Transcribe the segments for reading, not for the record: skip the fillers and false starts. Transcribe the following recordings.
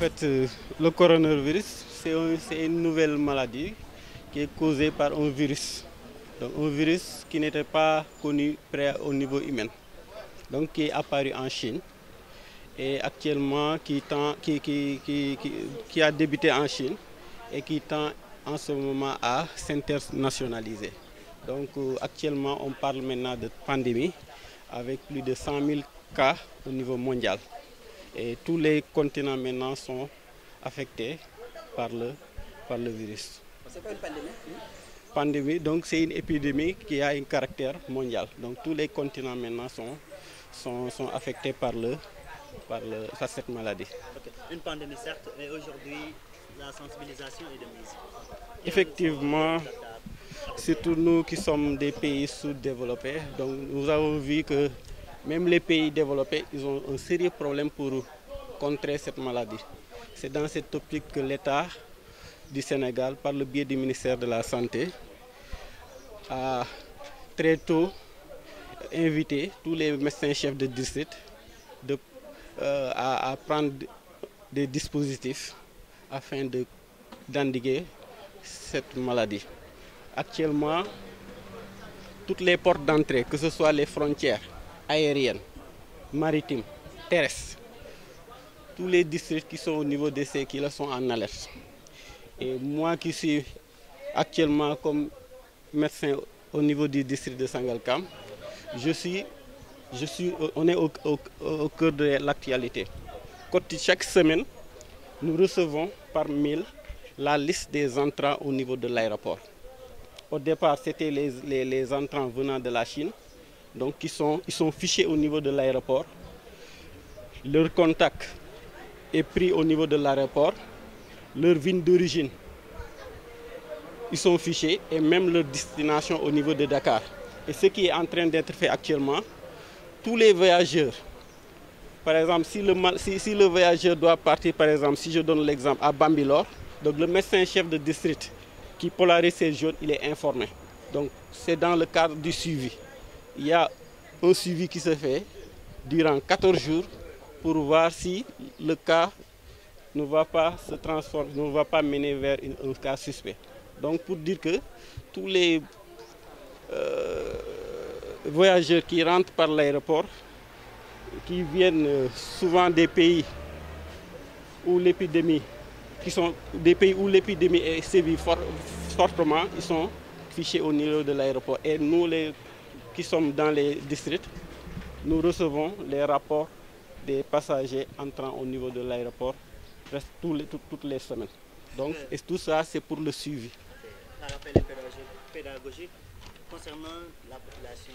fait, le coronavirus, c'est une nouvelle maladie qui est causée par un virus. Donc un virus qui n'était pas connu au niveau humain. Donc qui est apparu en Chine et actuellement qui a débuté en Chine et qui tend en ce moment à s'internationaliser. Donc actuellement on parle maintenant de pandémie avec plus de 100 000 cas au niveau mondial. Et tous les continents maintenant sont affectés par le virus. C'est pas une pandémie? Pandémie, donc c'est une épidémie qui a un caractère mondial. Donc tous les continents maintenant sont affectés par cette maladie. Okay. Une pandémie certes, mais aujourd'hui la sensibilisation est de mise. Effectivement, surtout nous qui sommes des pays sous-développés, donc nous avons vu que même les pays développés, ils ont un sérieux problème pour contrer cette maladie. C'est dans cette optique que l'État du Sénégal, par le biais du ministère de la Santé, a très tôt invité tous les médecins-chefs de district à prendre des dispositifs afin d'endiguer cette maladie. Actuellement, toutes les portes d'entrée, que ce soit les frontières aériennes, maritimes, terrestres, tous les districts qui sont au niveau des CEKI sont en alerte. Et moi qui suis actuellement comme médecin au niveau du district de Sangalkam, on est au cœur de l'actualité. Chaque semaine, nous recevons par mail la liste des entrants au niveau de l'aéroport. Au départ, c'était les entrants venant de la Chine, donc ils sont fichés au niveau de l'aéroport. Leur contact est pris au niveau de l'aéroport. Leur ville d'origine, ils sont fichés et même leur destination au niveau de Dakar. Et ce qui est en train d'être fait actuellement, tous les voyageurs, par exemple, si le voyageur doit partir, par exemple, si je donne l'exemple à Bambilor, donc le médecin-chef de district qui polarise ces jaunes, il est informé. Donc c'est dans le cadre du suivi. Il y a un suivi qui se fait durant 14 jours pour voir si le cas ne va pas se transformer, ne va pas mener vers un cas suspect. Donc pour dire que tous les voyageurs qui rentrent par l'aéroport, qui viennent souvent des pays où l'épidémie, est sévit fortement, ils sont fichés au niveau de l'aéroport. Et nous, qui sommes dans les districts, nous recevons les rapports des passagers entrant au niveau de l'aéroport presque toutes les semaines. Donc, et tout ça, c'est pour le suivi. Un rappel pédagogique concernant la population,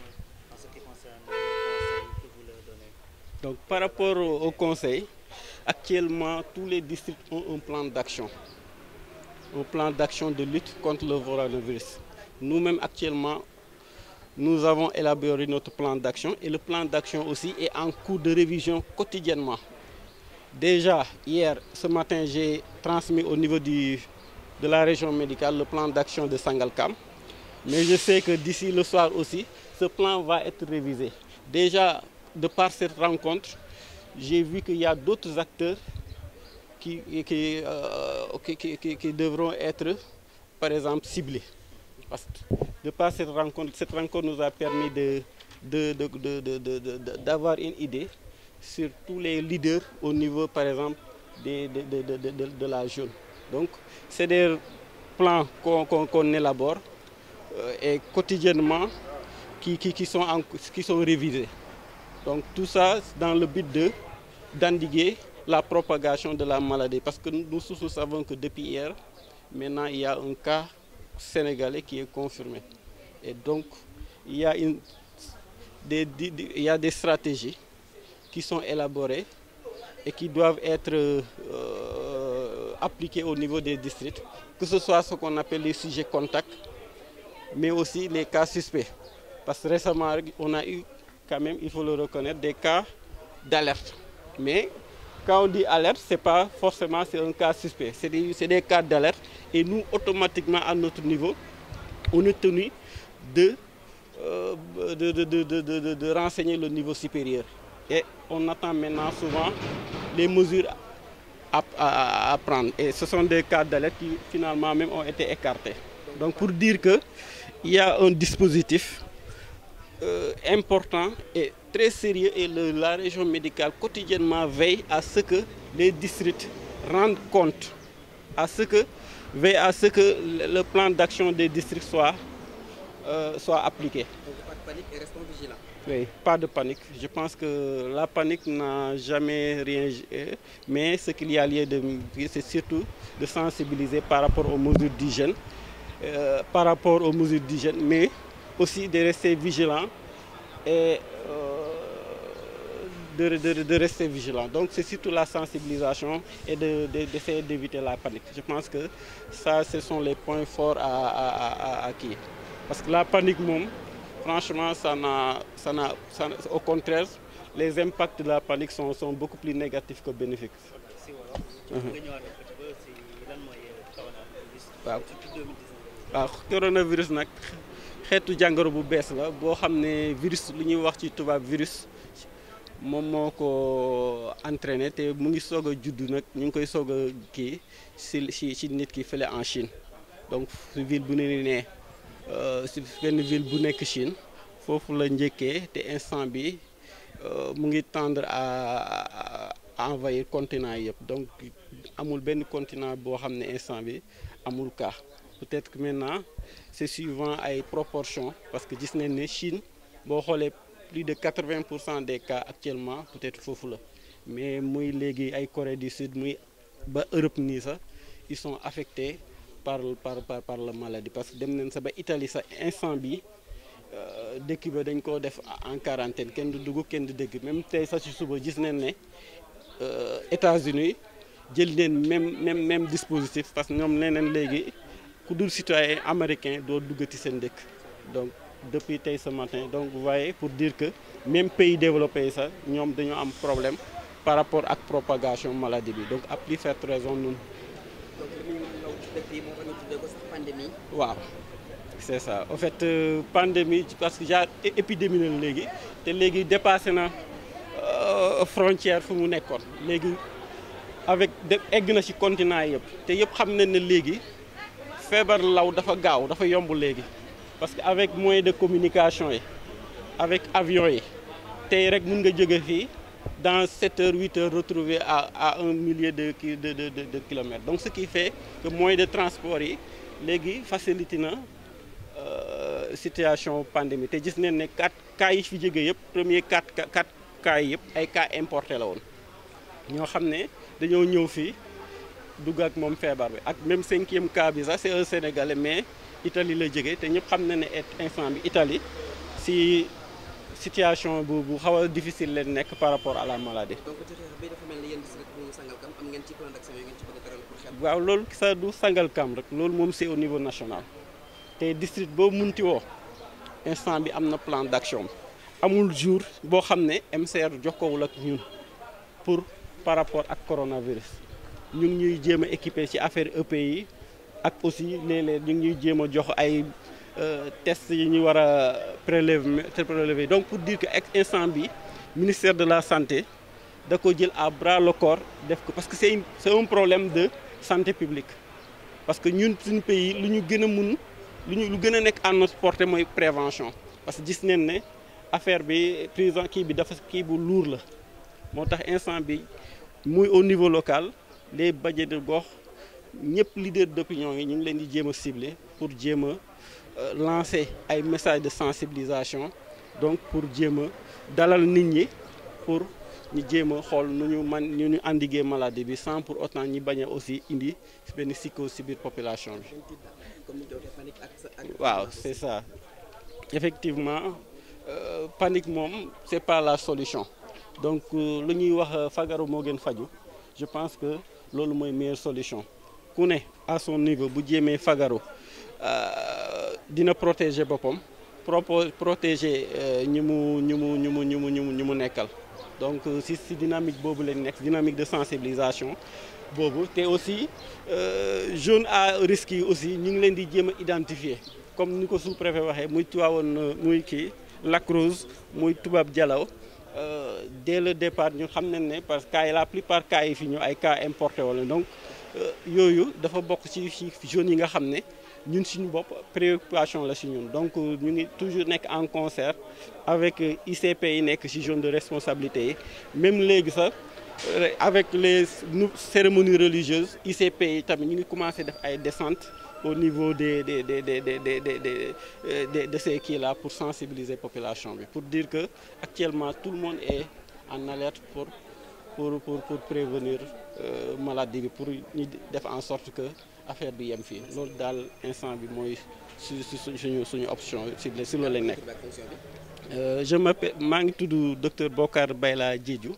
en ce qui concerne les conseils que vous leur donnez. Donc, par rapport au conseil, actuellement, tous les districts ont un plan d'action. Un plan d'action de lutte contre le coronavirus. Nous-mêmes, actuellement, nous avons élaboré notre plan d'action et le plan d'action aussi est en cours de révision quotidiennement. Déjà, ce matin, j'ai transmis au niveau de la région médicale le plan d'action de Sangalkam. Mais je sais que d'ici le soir aussi, ce plan va être révisé. Déjà, de par cette rencontre, j'ai vu qu'il y a d'autres acteurs qui devront être, par exemple, ciblés. Parce que de par cette rencontre nous a permis d'avoir une idée sur tous les leaders au niveau, par exemple, de la zone. Donc, c'est des plans qu'on élabore et quotidiennement qui sont révisés. Donc, tout ça dans le but d'endiguer la propagation de la maladie. Parce que nous tous savons que depuis hier, maintenant, il y a un cas sénégalais qui est confirmé. Et donc, il y a des stratégies qui sont élaborées et qui doivent être appliquées au niveau des districts, que ce soit ce qu'on appelle les sujets contacts, mais aussi les cas suspects. Parce que récemment, on a eu quand même, il faut le reconnaître, des cas d'alerte. Mais quand on dit alerte, ce n'est pas forcément un cas suspect, c'est des cas d'alerte. Et nous, automatiquement, à notre niveau, on est tenu de renseigner le niveau supérieur. Et on attend maintenant souvent les mesures à prendre. Et ce sont des cas d'alerte qui finalement même ont été écartés. Donc pour dire que il y a un dispositif important et très sérieux et la région médicale quotidiennement veille à ce que les districts rendent compte, veille à ce que le plan d'action des districts soit appliqué. Donc pas de panique et restons vigilants. Oui, pas de panique. Je pense que la panique n'a jamais rien, mais ce qu'il y a lieu de c'est surtout de sensibiliser par rapport aux mesures d'hygiène, mais aussi de rester vigilant et de rester vigilant. Donc c'est surtout la sensibilisation et d'essayer d'éviter la panique. Je pense que ça, ce sont les points forts à acquis. Parce que la panique, franchement, au contraire, les impacts de la panique sont beaucoup plus négatifs que bénéfiques. waaw coronavirus nag xeetu jàngoro bu bees la boo xam ne virus lu ñuy wax ci tubaab virus moom moo ko entraîné te mu ngi soog a juddu nag ñu ngi koy soog a kii ci nit ki fële en Chine donc si ville bu ne nee si benn ville bu nekk Chine foofu la njëkkee te instant bi mu ngi tendre à envahir continent yëpp donc amul benn continent boo xam ne instant bi amul cas. Peut-être que maintenant c'est suivant ay proportions parce que gis nañ ne Chine boo xoolee plus de 80% des cas actuellement peut-être foofu la mais muy léegi ay Corée du Sud muy ba Europe nii sax ils sont affectés par la maladie parce que dem nañ sa ba Italie sa instant bi dëkk ba dañ koo def en quarantaine kenn du dugg kenn du dégg même tey sax ci suba gis nañ ne États-Unis jël leen même dispositif parce que ñoom nee nañ léegi ku dul citoyen américain doo duggati seen dëkk donc depuis tey ce matin donc vous voyez pour dire que même pays développés yi sax ñoom dañoo am problème par rapport ak propagation maladie bi donc à plus forte raison ñun. donc li muy law ci dëkk yi moo tax ñu tuddee ko sax pandémie. waaw c'est ça en fait pandémie parce que genre épidémie la léegi te léegi dépassé na frontière fu mu nekkoon léegi avec egg na ci continent yëpp te yëpp xam nañ ne léegi. feebar law dafa gaaw dafa yomb léegi parce que avec moyen de communication yi avec avion yi tey rek mun nga jóge fii dans 7 heures 8 heures retrouver à un millier de kilomètres donc ce qui fait que moyen de transport yi léegi facilité na situation pandémie te gis nañ ne 4 cas yi fi jóge yëpp premier 4 cas yi yëpp ay cas importé la woon ñoo xam ne dañoo ñëw fii dugg ak moom feebar bi ak même 5e cas bi sax c'est un Sénégalais mais Italie la jógee te ñëpp xam na ne instant bi Italie si situation bu xaw a difficile leen nekk par rapport à la maladie. donc ci xeex bi dafa mel ni yéen district bu Sangalkam am ngeen ci plan d'action yi ngeen ci bëgg a tëral pour xeex. waaw loolu sax du Sangalkam rek loolu moom c'est au niveau national te district boobu munti woo instant bi am na plan d'action amul jour boo xam ne MCR jokkoowul ak ñun pour par rapport ak coronavirus. ñu ngi ñuy jéem a équipé ci affaire EPI ak aussi léeg-léeg ñu ngi ñuy jéem a jox ay tests yi ñu war a prélever donc pour dire que instant bi ministère de la santé da ko jël à bras le corps def ko parce que c'est un problème de santé publique parce que ñun suñu pays lu ñu gën a mun lu gën a nekk à notre portée mooy prévention parce que gis nañ ne affaire bi président kii bi dafa kii bu lourd la moo tax instant bi muy au niveau local les bajets de gox ñëpp leader d'opinion yi ñu ngi leen di jéem a cibler pour jéem a lancer ay messages de sensibilisation donc pour jéem a dalal nit ñi pour ñu jéem a xool nu ñu endiguer maladie bi sans pour autant ñi bañ a aussi indi benn psychose ci biir population bi. waaw c'est ça effectivement panique moom c'est pas la solution donc lu ñuy wax fagaru moo gën faju je pense que loolu mooy meilleure solution ku ne à son niveau bu jéemee fagaru dina protéger boppam protéger ñi mu nekkal donc si dynamique boobu lañ nekk dynamique de sensibilisation boobu te aussi jeunes à risque yi aussi ñu ngi leen di jéem a identifier comme ni ko sous-préfet waxee muy Tivaouane muy kii Lac Rose muy Toubab Dialaw dès le départ ñu xam nañ ne parce que cas yi la plupart cas yi fi ñu ay cas importés wala donc yooyu dafa bokk ci jeunes yi nga xam ne ñun suñu bopp préoccupation la si ñun donc ñu ngi toujours nekk en concert avec ICP yi nekk ci zone de responsabilité yi même léegi sax avec les cérémonies religieuses ICP yi tamit ñu ngi commencé def ay descentes au niveau de ces kii-là pour sensibiliser population bi pour dire que actuellement tout le monde est en alerte pour prévenir maladie bi pour ñu def en sorte que affaire bi yem fii loolu daal instant bi mooy suñu option si loolu lañ nekk. maa ngi tudd docteur Bokar Bayla Diédhiou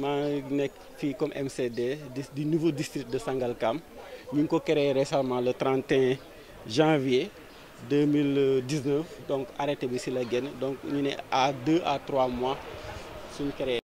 maa ngi nekk fii comme MCD du nouveau district de Sangalkam ñu ngi ko créé récemment le 31 janvier 2019 donc arrêté bi si la génn donc ñu ne à 2 à 3 mois suñu créé